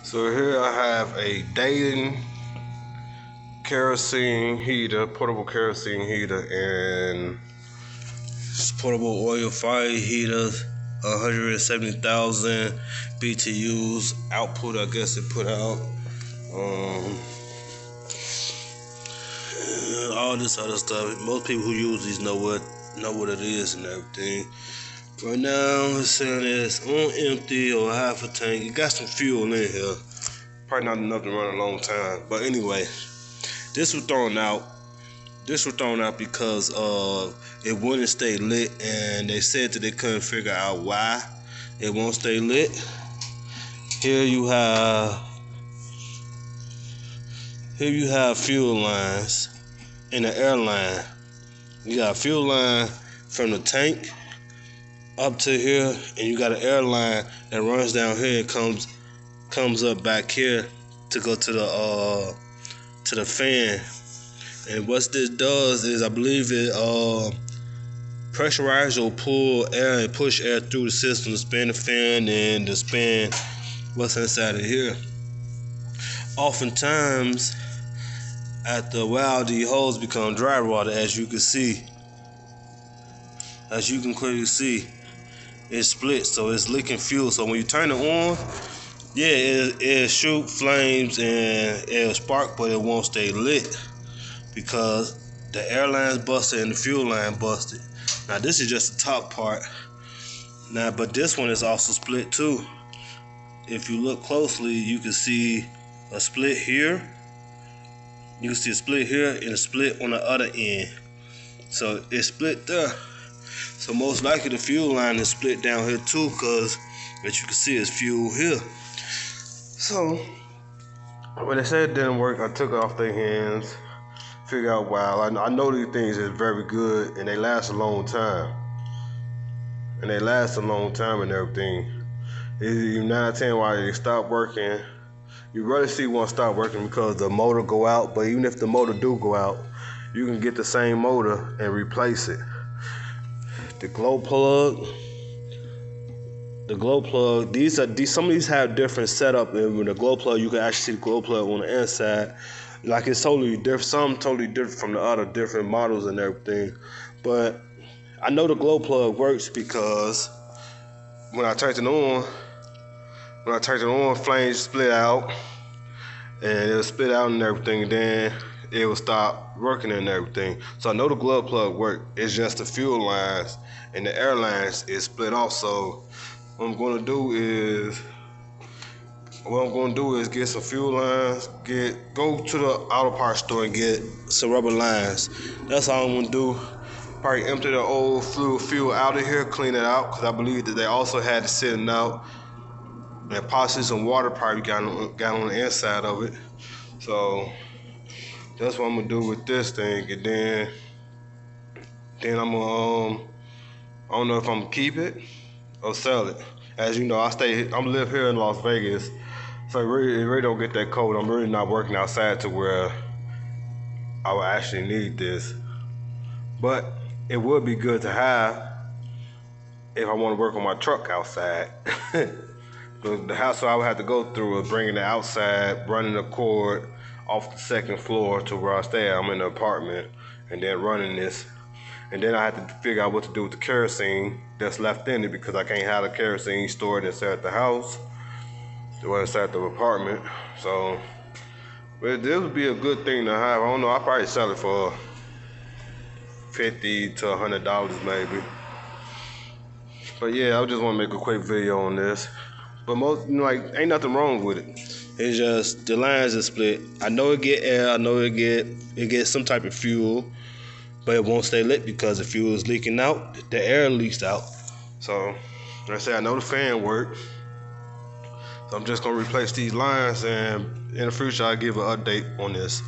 So here I have a Dayton kerosene heater, portable kerosene heater, and portable oil fire heater, 170,000 BTUs output. I guess it put out all this other stuff. Most people who use these know what it is and everything. Right now it's saying it's on empty or half a tank. It got some fuel in here. Probably not enough to run a long time. But anyway, this was thrown out. This was thrown out because it wouldn't stay lit, and they said that they couldn't figure out why it won't stay lit. Here you have fuel lines and the air line. You got a fuel line from the tank up to here, and you got an air line that runs down here and comes up back here to go to the fan. And what this does is, I believe it pressurize or pull air and push air through the system to spin the fan and to spin what's inside of here. Oftentimes, after a while, these holes become dry water, as you can see. As you can clearly see, it splits, so it's leaking fuel. So when you turn it on, yeah, it'll shoot flames and it'll spark, but it won't stay lit because the air line's busted and the fuel line busted. Now this is just the top part. Now, but this one is also split too. If you look closely, you can see a split here. You can see a split here and a split on the other end. So it's split there. So most likely the fuel line is split down here too, because as you can see, it's fuel here. So when they said it didn't work, I took it off their hands, figure out why. I know these things is very good and they last a long time. And everything. You 9 out of 10 why they stop working. You rarely see one stop working because the motor go out, but even if the motor do go out, you can get the same motor and replace it. The glow plug, some of these have different setup, and with the glow plug, you can actually see the glow plug on the inside. Like, it's totally different, some totally different from the other different models and everything. But I know the glow plug works because when I turned it on, flames split out, and it'll spit out and everything, and then it will stop working and everything. So I know the glow plug worked. It's just the fuel lines and the air lines is split off. So what I'm gonna do is get some fuel lines, go to the auto parts store and get some rubber lines. That's all I'm gonna do. Probably empty the old fuel out of here, clean it out, because I believe that they also had it sitting out, and possibly some water probably got on the inside of it. So that's what I'm gonna do with this thing, and then I'm gonna I don't know if I'm gonna keep it or sell it. As you know, I'm live here in Las Vegas, so it really don't get that cold. I'm really not working outside to where I would actually need this, but it would be good to have if I want to work on my truck outside. The hassle I would have to go through is bringing it outside, running the cord off the second floor to where I stay. I'm in the apartment, and then running this. And then I have to figure out what to do with the kerosene that's left in it, because I can't have the kerosene stored inside the house or inside the apartment. So, but this would be a good thing to have. I don't know, I'll probably sell it for $50 to $100 maybe. But yeah, I just want to make a quick video on this. But ain't nothing wrong with it. It's just the lines are split. I know it get air. I know it get some type of fuel, but it won't stay lit because the fuel is leaking out. The air leaks out. So, like I say, I know the fan works. So I'm just gonna replace these lines, and in the future I'll give an update on this.